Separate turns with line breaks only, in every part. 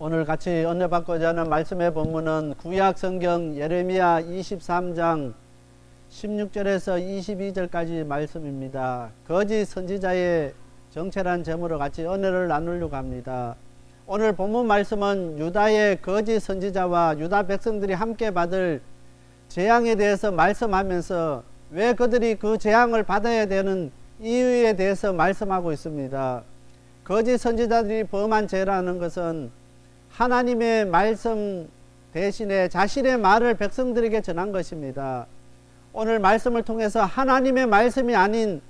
오늘 같이 은혜 받고자 하는 말씀의 본문은 구약 성경 예레미야 23장 16절에서 22절까지 말씀입니다. 거짓 선지자의 정체란 제목으로 같이 은혜를 나누려고 합니다. 오늘 본문 말씀은 유다의 거짓 선지자와 유다 백성들이 함께 받을 재앙에 대해서 말씀하면서 왜 그들이 그 재앙을 받아야 되는 이유에 대해서 말씀하고 있습니다. 거짓 선지자들이 범한 죄라는 것은 하나님의 말씀 대신에 자신의 말을 백성들에게 전한 것입니다. 오늘 말씀을 통해서 하나님의 말씀이 아닌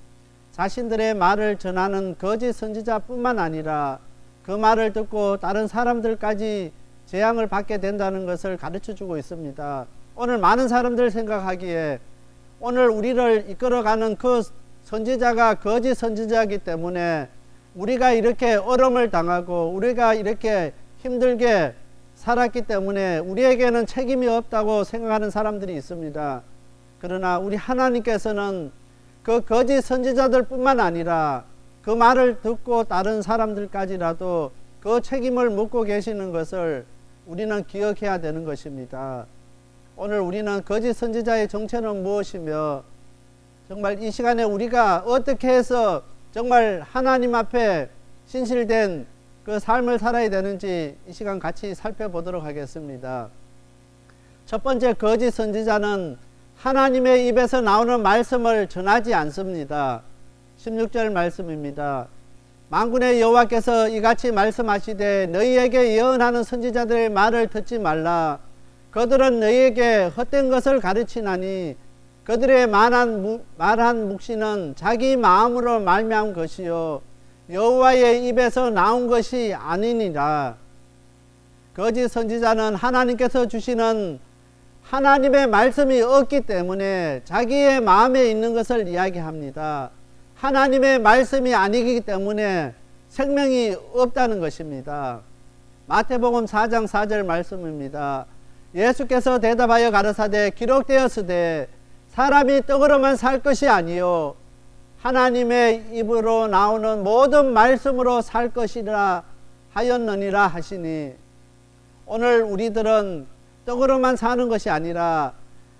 자신들의 말을 전하는 거짓 선지자뿐만 아니라 그 말을 듣고 다른 사람들까지 재앙을 받게 된다는 것을 가르쳐 주고 있습니다. 오늘 많은 사람들 생각하기에 오늘 우리를 이끌어가는 그 선지자가 거짓 선지자이기 때문에 우리가 이렇게 어려움을 당하고 우리가 이렇게 힘들게 살았기 때문에 우리에게는 책임이 없다고 생각하는 사람들이 있습니다. 그러나 우리 하나님께서는 그 거짓 선지자들 뿐만 아니라 그 말을 듣고 다른 사람들까지라도 그 책임을 묻고 계시는 것을 우리는 기억해야 되는 것입니다. 오늘 우리는 거짓 선지자의 정체는 무엇이며 정말 이 시간에 우리가 어떻게 해서 정말 하나님 앞에 신실된 그 삶을 살아야 되는지 이 시간 같이 살펴보도록 하겠습니다. 첫 번째, 거짓 선지자는 하나님의 입에서 나오는 말씀을 전하지 않습니다. 16절 말씀입니다. 만군의 여호와께서 이같이 말씀하시되 너희에게 예언하는 선지자들의 말을 듣지 말라. 그들은 너희에게 헛된 것을 가르치나니 그들의 말한 묵시는 자기 마음으로 말미암은 것이요 여호와의 입에서 나온 것이 아니니라. 거짓 선지자는 하나님께서 주시는 하나님의 말씀이 없기 때문에 자기의 마음에 있는 것을 이야기합니다. 하나님의 말씀이 아니기 때문에 생명이 없다는 것입니다. 마태복음 4장 4절 말씀입니다. 예수께서 대답하여 가라사대 기록되었으되 사람이 떡으로만 살 것이 아니요 하나님의 입으로 나오는 모든 말씀으로 살 것이라 하였느니라 하시니, 오늘 우리들은 떡으로만 사는 것이 아니라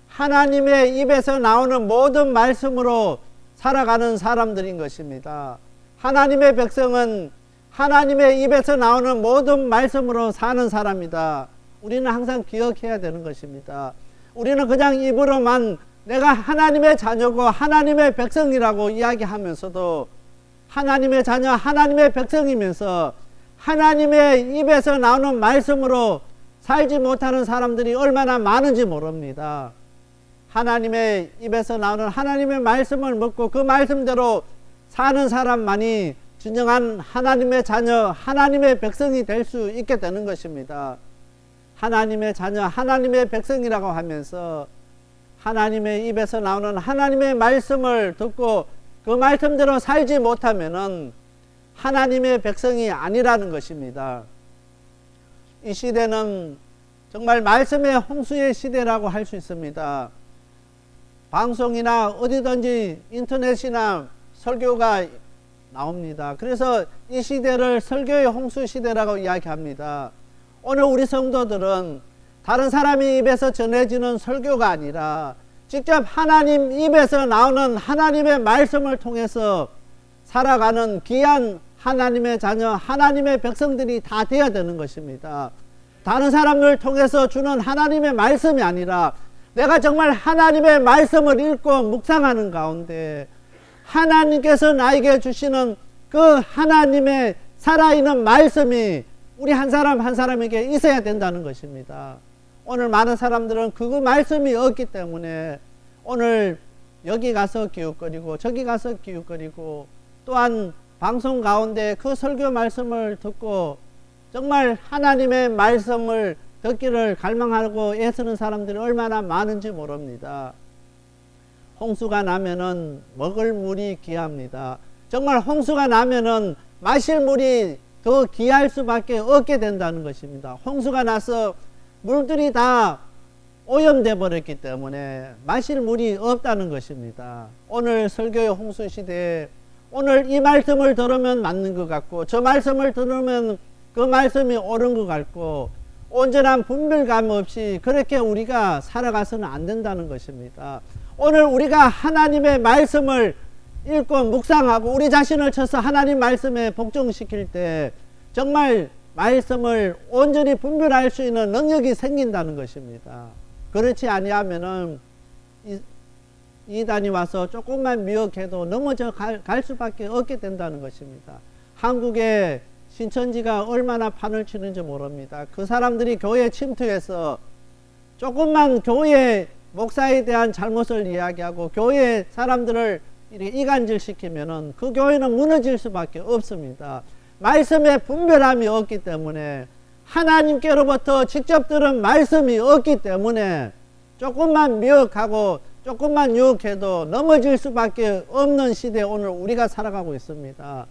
하나님의 입에서 나오는 모든 말씀으로 살아가는 사람들인 것입니다. 하나님의 백성은 하나님의 입에서 나오는 모든 말씀으로 사는 사람이다. 우리는 항상 기억해야 되는 것입니다. 우리는 그냥 입으로만 내가 하나님의 자녀고 하나님의 백성이라고 이야기하면서도 하나님의 자녀, 하나님의 백성이면서 하나님의 입에서 나오는 말씀으로 살지 못하는 사람들이 얼마나 많은지 모릅니다. 하나님의 입에서 나오는 하나님의 말씀을 묻고 그 말씀대로 사는 사람만이 진정한 하나님의 자녀, 하나님의 백성이 될 수 있게 되는 것입니다. 하나님의 자녀, 하나님의 백성이라고 하면서 하나님의 입에서 나오는 하나님의 말씀을 듣고 그 말씀대로 살지 못하면은 하나님의 백성이 아니라는 것입니다. 이 시대는 정말 말씀의 홍수의 시대라고 할 수 있습니다. 방송이나 어디든지 인터넷이나 설교가 나옵니다. 그래서 이 시대를 설교의 홍수 시대라고 이야기합니다. 오늘 우리 성도들은 다른 사람의 입에서 전해지는 설교가 아니라 직접 하나님 입에서 나오는 하나님의 말씀을 통해서 살아가는 귀한 하나님의 자녀, 하나님의 백성들이 다 되어야 되는 것입니다. 다른 사람을 통해서 주는 하나님의 말씀이 아니라 내가 정말 하나님의 말씀을 읽고 묵상하는 가운데 하나님께서 나에게 주시는 그 하나님의 살아있는 말씀이 우리 한 사람 한 사람에게 있어야 된다는 것입니다. 오늘 많은 사람들은 그 말씀이 없기 때문에 오늘 여기 가서 기웃거리고 저기 가서 기웃거리고 또한 방송 가운데 그 설교 말씀을 듣고 정말 하나님의 말씀을 듣기를 갈망하고 애쓰는 사람들이 얼마나 많은지 모릅니다. 홍수가 나면은 먹을 물이 귀합니다. 정말 홍수가 나면은 마실 물이 더 귀할 수밖에 없게 된다는 것입니다. 홍수가 나서 물들이 다 오염돼 버렸기 때문에 마실 물이 없다는 것입니다. 오늘 설교의 홍수 시대에 오늘 이 말씀을 들으면 맞는 것 같고 저 말씀을 들으면 그 말씀이 옳은 것 같고 온전한 분별감 없이 그렇게 우리가 살아가서는 안 된다는 것입니다. 오늘 우리가 하나님의 말씀을 읽고 묵상하고 우리 자신을 쳐서 하나님 말씀에 복종시킬 때 정말 말씀을 온전히 분별할 수 있는 능력이 생긴다는 것입니다. 그렇지 아니하면은 이단이 와서 조금만 미혹해도 넘어져 갈 수밖에 없게 된다는 것입니다. 한국의 신천지가 얼마나 판을 치는지 모릅니다. 그 사람들이 교회 침투해서 조금만 교회 목사에 대한 잘못을 이야기하고 교회 사람들을 이렇게 이간질시키면은 그 교회는 무너질 수밖에 없습니다. 말씀에 분별함이 없기 때문에 하나님께로부터 직접 들은 말씀이 없기 때문에 조금만 미혹하고 조금만 유혹해도 넘어질 수밖에 없는 시대에 오늘 우리가 살아가고 있습니다.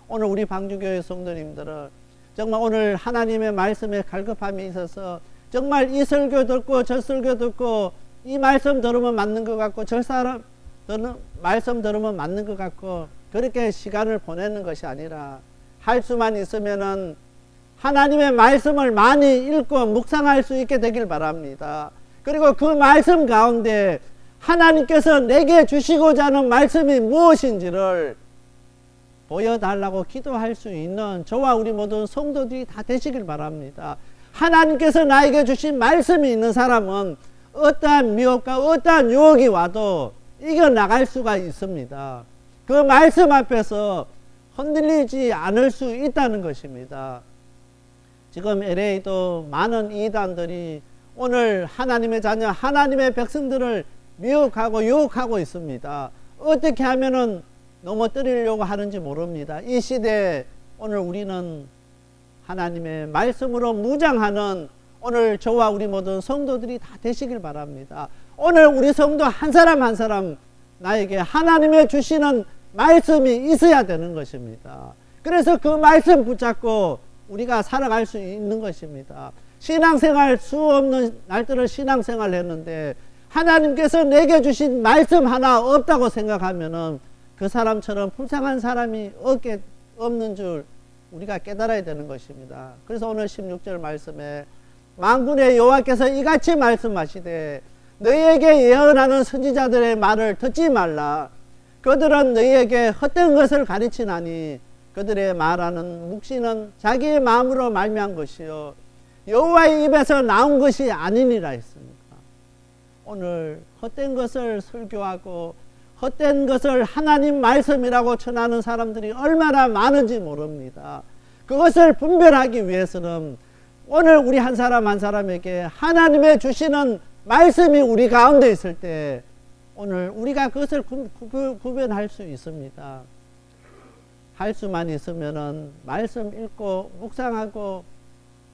오늘 우리 방주교회 성도님들은 정말 오늘 하나님의 말씀에 갈급함이 있어서 정말 이 설교 듣고 저 설교 듣고 이 말씀 들으면 맞는 것 같고 저 사람 말씀 들으면 맞는 것 같고 그렇게 시간을 보내는 것이 아니라 할 수만 있으면은 하나님의 말씀을 많이 읽고 묵상할 수 있게 되길 바랍니다. 그리고 그 말씀 가운데 하나님께서 내게 주시고자 하는 말씀이 무엇인지를 보여달라고 기도할 수 있는 저와 우리 모든 성도들이 다 되시길 바랍니다. 하나님께서 나에게 주신 말씀이 있는 사람은 어떠한 미혹과 어떠한 유혹이 와도 이겨나갈 수가 있습니다. 그 말씀 앞에서 흔들리지 않을 수 있다는 것입니다. 지금 LA도 많은 이단들이 오늘 하나님의 자녀, 하나님의 백성들을 미혹하고 유혹하고 있습니다. 어떻게 하면은 넘어뜨리려고 하는지 모릅니다. 이 시대에 오늘 우리는 하나님의 말씀으로 무장하는 오늘 저와 우리 모든 성도들이 다 되시길 바랍니다. 오늘 우리 성도 한 사람 한 사람 나에게 하나님의 주시는 말씀이 있어야 되는 것입니다. 그래서 그 말씀 붙잡고 우리가 살아갈 수 있는 것입니다. 신앙생활 수 없는 날들을 신앙생활을 했는데 하나님께서 내게 주신 말씀 하나 없다고 생각하면은 그 사람처럼 불쌍한 사람이 없는 줄 우리가 깨달아야 되는 것입니다. 그래서 오늘 16절 말씀에 만군의 여호와께서 이같이 말씀하시되 너희에게 예언하는 선지자들의 말을 듣지 말라. 그들은 너희에게 헛된 것을 가르치나니 그들의 말하는 묵시는 자기의 마음으로 말미암은 것이요 여호와의 입에서 나온 것이 아니니라 했습니다. 오늘 헛된 것을 설교하고 헛된 것을 하나님 말씀이라고 전하는 사람들이 얼마나 많은지 모릅니다. 그것을 분별하기 위해서는 오늘 우리 한 사람 한 사람에게 하나님의 주시는 말씀이 우리 가운데 있을 때 오늘 우리가 그것을 구별할 수 있습니다. 할 수만 있으면은 말씀 읽고 묵상하고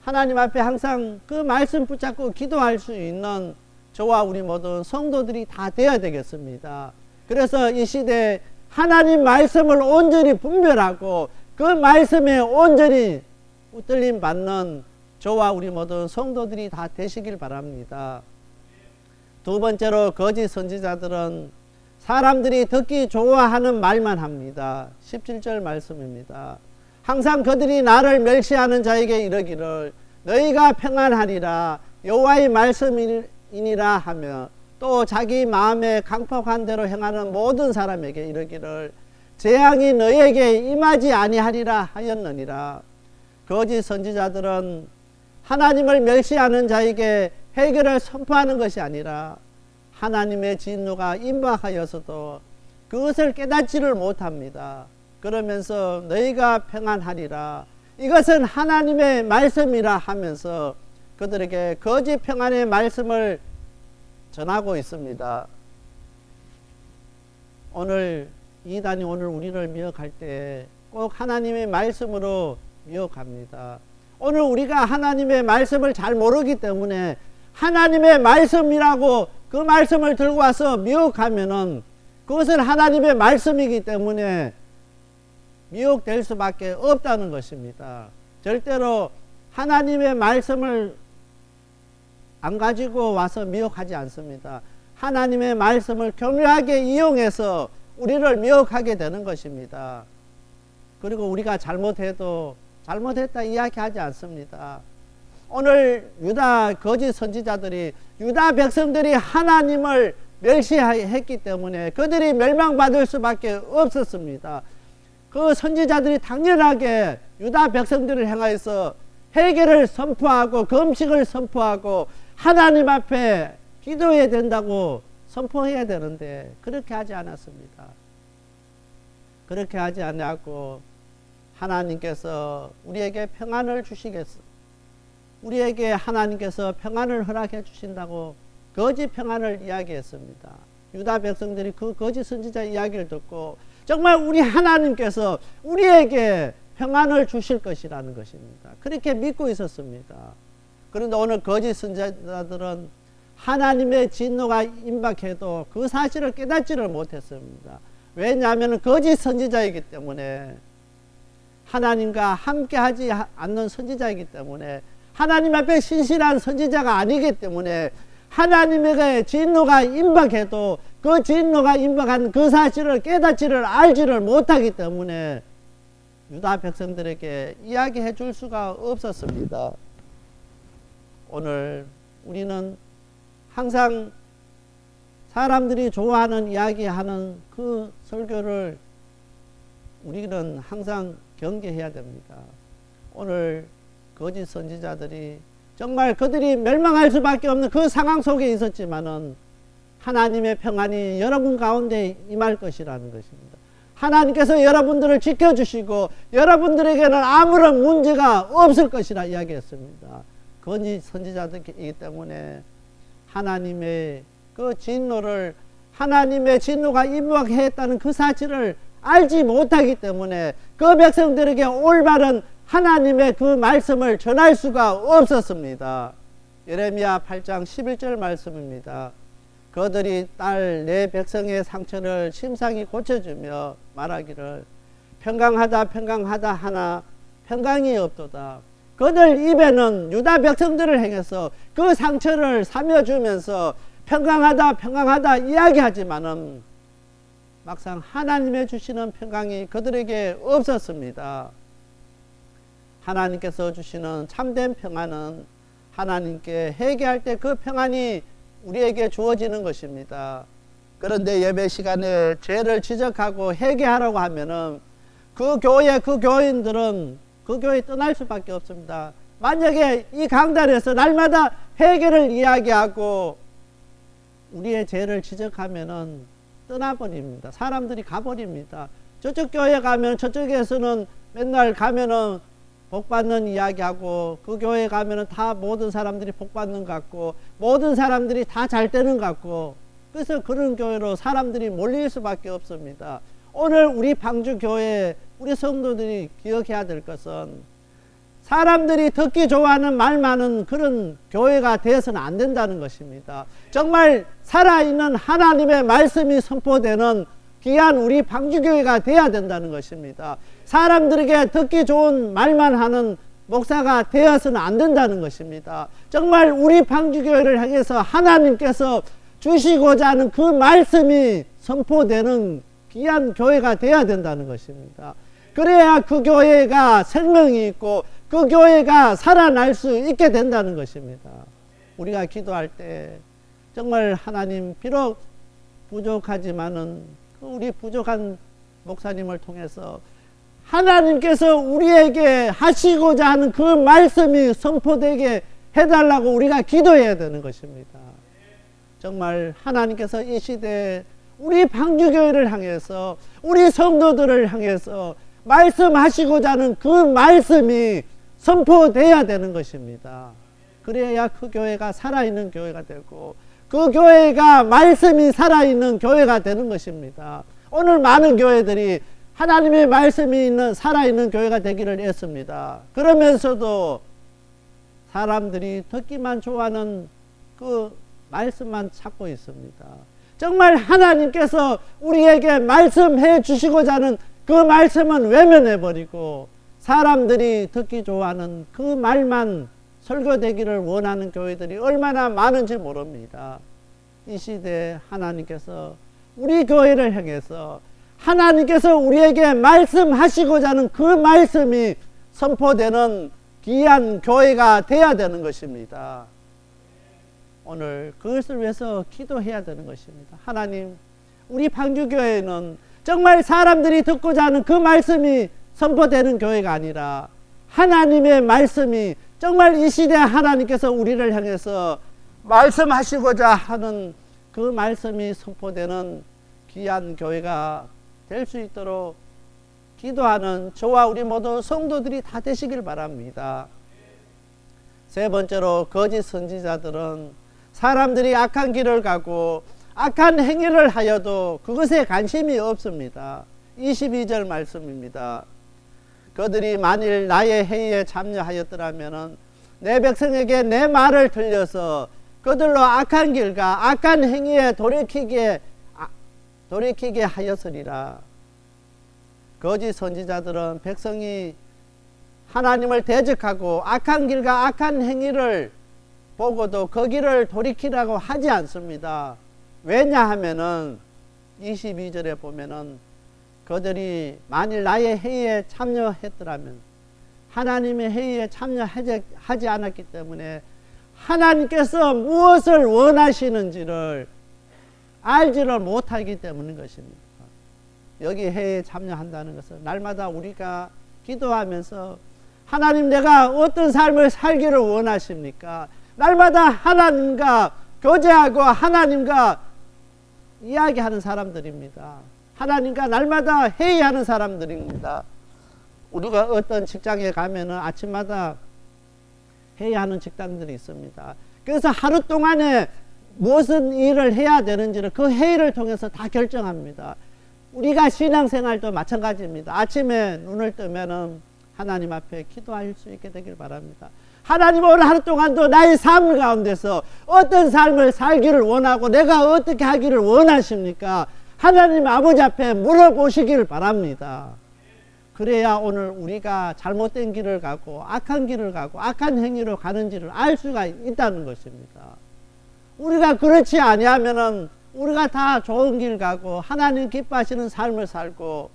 하나님 앞에 항상 그 말씀 붙잡고 기도할 수 있는 저와 우리 모든 성도들이 다 되어야 되겠습니다. 그래서 이 시대에 하나님 말씀을 온전히 분별하고 그 말씀에 온전히 붙들림 받는 저와 우리 모든 성도들이 다 되시길 바랍니다. 두 번째로 거짓 선지자들은 사람들이 듣기 좋아하는 말만 합니다. 17절 말씀입니다. 항상 그들이 나를 멸시하는 자에게 이르기를 너희가 평안하리라 여호와의 말씀이니라 하며 또 자기 마음에 강팍한 대로 행하는 모든 사람에게 이르기를 재앙이 너희에게 임하지 아니하리라 하였느니라. 거짓 선지자들은 하나님을 멸시하는 자에게 해결을 선포하는 것이 아니라 하나님의 진노가 임박하여서도 그것을 깨닫지를 못합니다. 그러면서 너희가 평안하리라 이것은 하나님의 말씀이라 하면서 그들에게 거짓 평안의 말씀을 전하고 있습니다. 오늘 이단이 오늘 우리를 미혹할 때 꼭 하나님의 말씀으로 미혹합니다. 오늘 우리가 하나님의 말씀을 잘 모르기 때문에 하나님의 말씀이라고 그 말씀을 들고 와서 미혹하면은 그것은 하나님의 말씀이기 때문에 미혹될 수밖에 없다는 것입니다. 절대로 하나님의 말씀을 안 가지고 와서 미혹하지 않습니다. 하나님의 말씀을 교묘하게 이용해서 우리를 미혹하게 되는 것입니다. 그리고 우리가 잘못해도 잘못했다 이야기하지 않습니다. 오늘 유다 거짓 선지자들이 유다 백성들이 하나님을 멸시했기 때문에 그들이 멸망받을 수밖에 없었습니다. 그 선지자들이 당연하게 유다 백성들을 향하여서 회개를 선포하고 금식을 선포하고 하나님 앞에 기도해야 된다고 선포해야 되는데 그렇게 하지 않았습니다. 그렇게 하지 않았고 하나님께서 우리에게 평안을 주시겠어. 우리에게 하나님께서 평안을 허락해 주신다고 거짓 평안을 이야기했습니다. 유다 백성들이 그 거짓 선지자 이야기를 듣고 정말 우리 하나님께서 우리에게 평안을 주실 것이라는 것입니다. 그렇게 믿고 있었습니다. 그런데 오늘 거짓 선지자들은 하나님의 진노가 임박해도 그 사실을 깨닫지를 못했습니다. 왜냐하면 거짓 선지자이기 때문에 하나님과 함께하지 않는 선지자이기 때문에 하나님 앞에 신실한 선지자가 아니기 때문에 하나님에게 진노가 임박해도 그 진노가 임박한 그 사실을 깨닫지를 알지를 못하기 때문에 유다 백성들에게 이야기해 줄 수가 없었습니다. 오늘 우리는 항상 사람들이 좋아하는 이야기하는 그 설교를 우리는 항상 경계해야 됩니다. 오늘 거짓 선지자들이 정말 그들이 멸망할 수밖에 없는 그 상황 속에 있었지만은 하나님의 평안이 여러분 가운데 임할 것이라는 것입니다. 하나님께서 여러분들을 지켜주시고 여러분들에게는 아무런 문제가 없을 것이라 이야기했습니다. 거짓 선지자들이기 때문에 하나님의 그 진노를 하나님의 진노가 임박했다는 그 사실을 알지 못하기 때문에 그 백성들에게 올바른 하나님의 그 말씀을 전할 수가 없었습니다. 예레미야 8장 11절 말씀입니다. 그들이 딸 내 백성의 상처를 심상히 고쳐주며 말하기를 평강하다 평강하다 하나 평강이 없도다. 그들 입에는 유다 백성들을 향해서 그 상처를 사며주면서 평강하다 평강하다 이야기하지만은 막상 하나님의 주시는 평강이 그들에게 없었습니다. 하나님께서 주시는 참된 평안은 하나님께 회개할 때 그 평안이 우리에게 주어지는 것입니다. 그런데 예배 시간에 죄를 지적하고 회개하라고 하면은 그 교회 그 교인들은 그 교회 떠날 수밖에 없습니다. 만약에 이 강단에서 날마다 회개를 이야기하고 우리의 죄를 지적하면은 떠나버립니다. 사람들이 가버립니다. 저쪽 교회 가면 저쪽에서는 맨날 가면은 복받는 이야기하고 그 교회 가면은 다 모든 사람들이 복받는 것 같고 모든 사람들이 다 잘 되는 것 같고 그래서 그런 교회로 사람들이 몰릴 수밖에 없습니다. 오늘 우리 방주교회 우리 성도들이 기억해야 될 것은 사람들이 듣기 좋아하는 말 많은 그런 교회가 되어서는 안 된다는 것입니다. 정말 살아있는 하나님의 말씀이 선포되는 귀한 우리 방주교회가 돼야 된다는 것입니다. 사람들에게 듣기 좋은 말만 하는 목사가 되어서는 안 된다는 것입니다. 정말 우리 방주교회를 향해서 하나님께서 주시고자 하는 그 말씀이 선포되는 귀한 교회가 돼야 된다는 것입니다. 그래야 그 교회가 생명이 있고 그 교회가 살아날 수 있게 된다는 것입니다. 우리가 기도할 때 정말 하나님 비록 부족하지만은 우리 부족한 목사님을 통해서 하나님께서 우리에게 하시고자 하는 그 말씀이 선포되게 해달라고 우리가 기도해야 되는 것입니다. 정말 하나님께서 이 시대에 우리 방주교회를 향해서 우리 성도들을 향해서 말씀하시고자 하는 그 말씀이 선포돼야 되는 것입니다. 그래야 그 교회가 살아있는 교회가 되고 그 교회가 말씀이 살아있는 교회가 되는 것입니다. 오늘 많은 교회들이 하나님의 말씀이 있는 살아있는 교회가 되기를 했습니다. 그러면서도 사람들이 듣기만 좋아하는 그 말씀만 찾고 있습니다. 정말 하나님께서 우리에게 말씀해 주시고자 하는 그 말씀은 외면해버리고 사람들이 듣기 좋아하는 그 말만 설교되기를 원하는 교회들이 얼마나 많은지 모릅니다. 이 시대에 하나님께서 우리 교회를 향해서 하나님께서 우리에게 말씀하시고자 하는 그 말씀이 선포되는 귀한 교회가 되어야 되는 것입니다. 오늘 그것을 위해서 기도해야 되는 것입니다. 하나님, 우리 방주교회는 정말 사람들이 듣고자 하는 그 말씀이 선포되는 교회가 아니라 하나님의 말씀이 정말 이 시대에 하나님께서 우리를 향해서 말씀하시고자 하는 그 말씀이 선포되는 귀한 교회가 될 수 있도록 기도하는 저와 우리 모든 성도들이 다 되시길 바랍니다. 세 번째로, 거짓 선지자들은 사람들이 악한 길을 가고 악한 행위를 하여도 그것에 관심이 없습니다. 22절 말씀입니다. 그들이 만일 나의 회의에 참여하였더라면 내 백성에게 내 말을 들려서 그들로 악한 길과 악한 행위에 돌이키게 하였으리라. 거짓 선지자들은 백성이 하나님을 대적하고 악한 길과 악한 행위를 보고도 그 길을 돌이키라고 하지 않습니다. 왜냐하면은 22절에 보면은 그들이 만일 나의 회의에 참여했더라면, 하나님의 회의에 참여하지 않았기 때문에 하나님께서 무엇을 원하시는지를 알지를 못하기 때문인 것입니다. 여기 회의에 참여한다는 것은 날마다 우리가 기도하면서 하나님, 내가 어떤 삶을 살기를 원하십니까? 날마다 하나님과 교제하고 하나님과 이야기하는 사람들입니다. 하나님과 날마다 회의하는 사람들입니다. 우리가 어떤 직장에 가면은 아침마다 회의하는 직장들이 있습니다. 그래서 하루 동안에 무슨 일을 해야 되는지를 그 회의를 통해서 다 결정합니다. 우리가 신앙생활도 마찬가지입니다. 아침에 눈을 뜨면은 하나님 앞에 기도할 수 있게 되길 바랍니다. 하나님, 오늘 하루 동안도 나의 삶 가운데서 어떤 삶을 살기를 원하고 내가 어떻게 하기를 원하십니까? 하나님 아버지 앞에 물어보시길 바랍니다. 그래야 오늘 우리가 잘못된 길을 가고 악한 길을 가고 악한 행위로 가는지를 알 수가 있다는 것입니다. 우리가 그렇지 아니하면은 우리가 다 좋은 길 가고 하나님 기뻐하시는 삶을 살고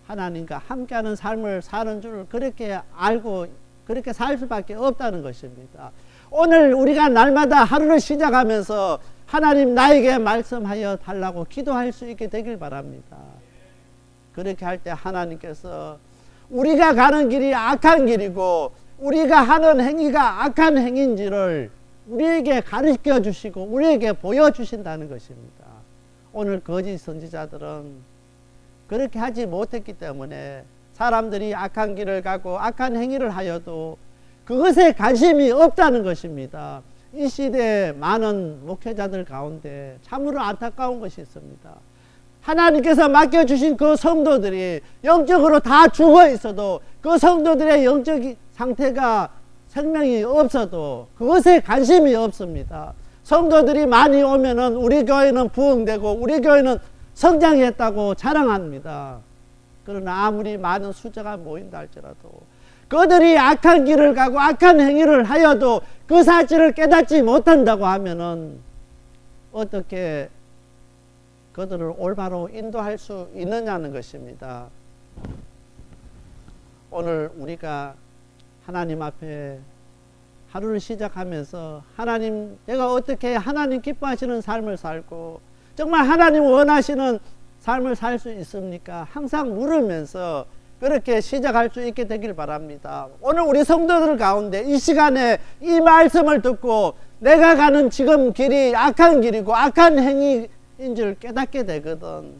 하나님과 함께하는 삶을 사는 줄 그렇게 알고 그렇게 살 수밖에 없다는 것입니다. 오늘 우리가 날마다 하루를 시작하면서 하나님, 나에게 말씀하여 달라고 기도할 수 있게 되길 바랍니다. 그렇게 할 때 하나님께서 우리가 가는 길이 악한 길이고 우리가 하는 행위가 악한 행위인지를 우리에게 가르쳐 주시고 우리에게 보여주신다는 것입니다. 오늘 거짓 선지자들은 그렇게 하지 못했기 때문에 사람들이 악한 길을 가고 악한 행위를 하여도 그것에 관심이 없다는 것입니다. 이 시대에 많은 목회자들 가운데 참으로 안타까운 것이 있습니다. 하나님께서 맡겨주신 그 성도들이 영적으로 다 죽어 있어도 그 성도들의 영적 상태가 생명이 없어도 그것에 관심이 없습니다. 성도들이 많이 오면은 우리 교회는 부흥되고 우리 교회는 성장했다고 자랑합니다. 그러나 아무리 많은 숫자가 모인다 할지라도 그들이 악한 길을 가고 악한 행위를 하여도 그 사실을 깨닫지 못한다고 하면은 어떻게 그들을 올바로 인도할 수 있느냐는 것입니다. 오늘 우리가 하나님 앞에 하루를 시작하면서 하나님, 내가 어떻게 하나님 기뻐하시는 삶을 살고 정말 하나님 원하시는 삶을 살 수 있습니까? 항상 물으면서 그렇게 시작할 수 있게 되길 바랍니다. 오늘 우리 성도들 가운데 이 시간에 이 말씀을 듣고 내가 가는 지금 길이 악한 길이고 악한 행위인 줄 깨닫게 되거든.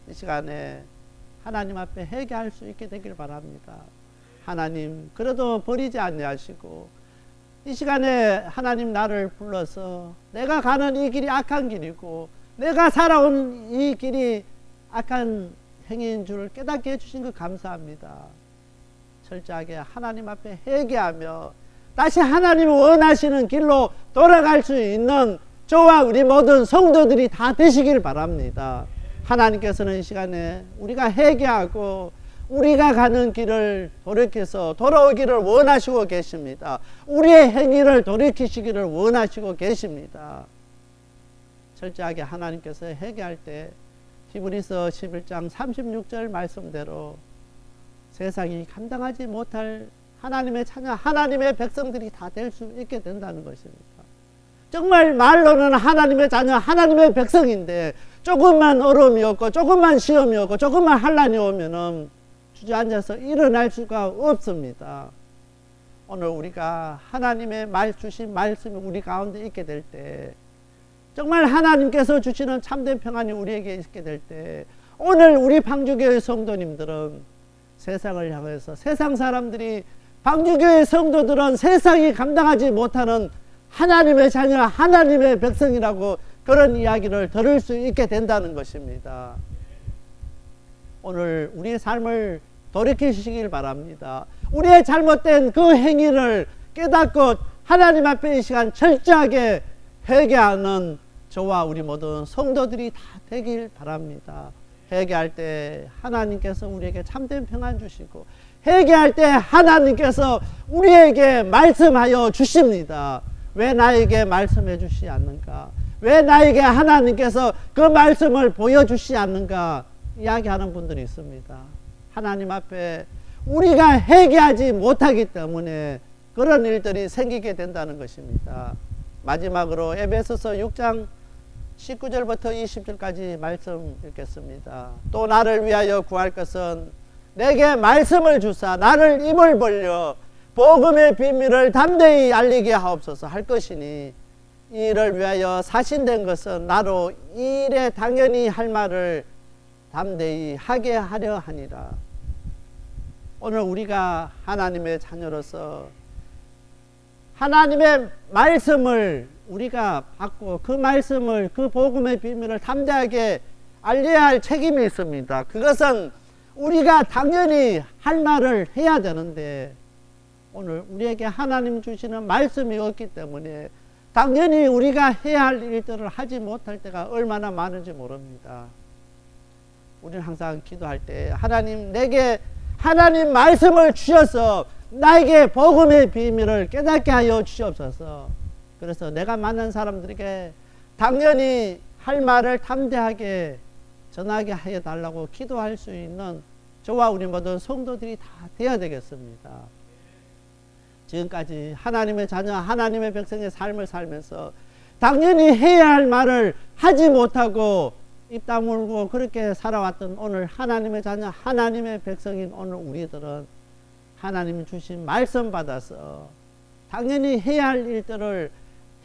이 시간에 하나님 앞에 회개할 수 있게 되길 바랍니다. 하나님, 그래도 버리지 아니하시고 이 시간에 하나님 나를 불러서 내가 가는 이 길이 악한 길이고 내가 살아온 이 길이 악한 행위인 줄 깨닫게 해주신 것 감사합니다. 철저하게 하나님 앞에 회개하며 다시 하나님 원하시는 길로 돌아갈 수 있는 저와 우리 모든 성도들이 다 되시길 바랍니다. 하나님께서는 이 시간에 우리가 회개하고 우리가 가는 길을 돌이켜서 돌아오기를 원하시고 계십니다. 우리의 행위를 돌이키시기를 원하시고 계십니다. 철저하게 하나님께서 회개할 때 히브리서 11장 36절 말씀대로 세상이 감당하지 못할 하나님의 자녀, 하나님의 백성들이 다 될 수 있게 된다는 것입니다. 정말 말로는 하나님의 자녀, 하나님의 백성인데 조금만 어려움이 없고 조금만 시험이 없고 조금만 환난이 오면은 주저앉아서 일어날 수가 없습니다. 오늘 우리가 하나님의 주신 말씀이 우리 가운데 있게 될 때, 정말 하나님께서 주시는 참된 평안이 우리에게 있게 될 때, 오늘 우리 방주교회 성도님들은 세상을 향해서, 세상 사람들이, 방주교회 성도들은 세상이 감당하지 못하는 하나님의 자녀, 하나님의 백성이라고 그런 이야기를 들을 수 있게 된다는 것입니다. 오늘 우리의 삶을 돌이키시길 바랍니다. 우리의 잘못된 그 행위를 깨닫고 하나님 앞에 이 시간 철저하게 회개하는 저와 우리 모든 성도들이 다 되길 바랍니다. 회개할 때 하나님께서 우리에게 참된 평안 주시고, 회개할 때 하나님께서 우리에게 말씀하여 주십니다. 왜 나에게 말씀해 주시지 않는가? 왜 나에게 하나님께서 그 말씀을 보여주시지 않는가? 이야기하는 분들이 있습니다. 하나님 앞에 우리가 회개하지 못하기 때문에 그런 일들이 생기게 된다는 것입니다. 마지막으로 에베소서 6장 19절부터 20절까지 말씀 읽겠습니다. 또 나를 위하여 구할 것은 내게 말씀을 주사 나를 입을 벌려 복음의 비밀을 담대히 알리게 하옵소서 할 것이니, 이를 위하여 사신된 것은 나로 이 일에 당연히 할 말을 담대히 하게 하려 하니라. 오늘 우리가 하나님의 자녀로서 하나님의 말씀을 우리가 받고 그 말씀을, 그 복음의 비밀을 담대하게 알려야 할 책임이 있습니다. 그것은 우리가 당연히 할 말을 해야 되는데, 오늘 우리에게 하나님 주시는 말씀이 없기 때문에 당연히 우리가 해야 할 일들을 하지 못할 때가 얼마나 많은지 모릅니다. 우리는 항상 기도할 때 하나님, 내게 하나님 말씀을 주셔서 나에게 복음의 비밀을 깨닫게 하여 주시옵소서. 그래서 내가 만난 사람들에게 당연히 할 말을 담대하게 전하게 하여 달라고 기도할 수 있는 저와 우리 모든 성도들이 다 되어야 되겠습니다. 지금까지 하나님의 자녀, 하나님의 백성의 삶을 살면서 당연히 해야 할 말을 하지 못하고 입 다물고 그렇게 살아왔던 오늘 하나님의 자녀, 하나님의 백성인 오늘 우리들은 하나님이 주신 말씀 받아서 당연히 해야 할 일들을,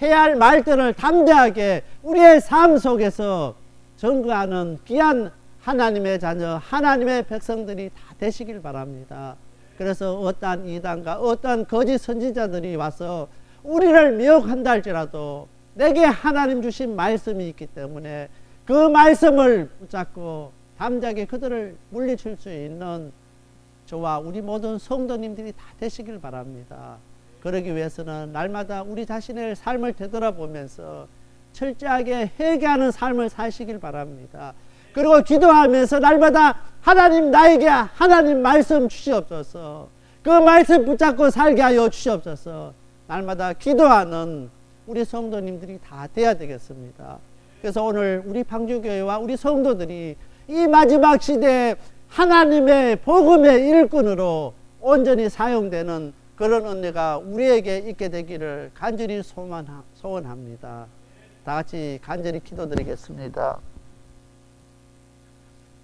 해야 할 말들을 담대하게 우리의 삶 속에서 전거하는 귀한 하나님의 자녀, 하나님의 백성들이 다 되시길 바랍니다. 그래서 어떠한 이단과 어떠한 거짓 선지자들이 와서 우리를 미혹한다 할지라도 내게 하나님 주신 말씀이 있기 때문에 그 말씀을 붙잡고 담대하게 그들을 물리칠 수 있는 저와 우리 모든 성도님들이 다 되시길 바랍니다. 그러기 위해서는 날마다 우리 자신의 삶을 되돌아보면서 철저하게 회개하는 삶을 사시길 바랍니다. 그리고 기도하면서 날마다 하나님, 나에게 하나님 말씀 주시옵소서, 그 말씀 붙잡고 살게 하여 주시옵소서, 날마다 기도하는 우리 성도님들이 다 돼야 되겠습니다. 그래서 오늘 우리 방주교회와 우리 성도들이 이 마지막 시대에 하나님의 복음의 일꾼으로 온전히 사용되는 그런 은혜가 우리에게 있게 되기를 간절히 소원합니다. 다 같이 간절히 기도드리겠습니다.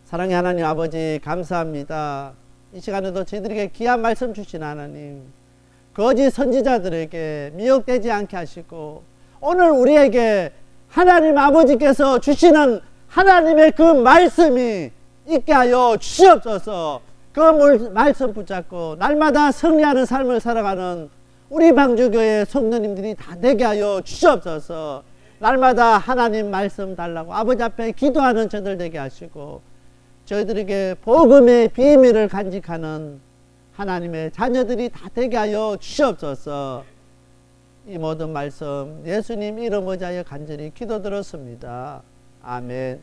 사랑의 하나님 아버지, 감사합니다. 이 시간에도 저희들에게 귀한 말씀 주신 하나님, 거짓 선지자들에게 미혹되지 않게 하시고 오늘 우리에게 하나님 아버지께서 주시는 하나님의 그 말씀이 있게 하여 주시옵소서. 그 말씀 붙잡고 날마다 승리하는 삶을 살아가는 우리 방주교회 성도님들이 다 되게 하여 주시옵소서. 날마다 하나님 말씀 달라고 아버지 앞에 기도하는 저들 되게 하시고 저희들에게 복음의 비밀을 간직하는 하나님의 자녀들이 다 되게 하여 주시옵소서. 이 모든 말씀 예수님 이름 의지하여 간절히 기도드렸습니다. 아멘.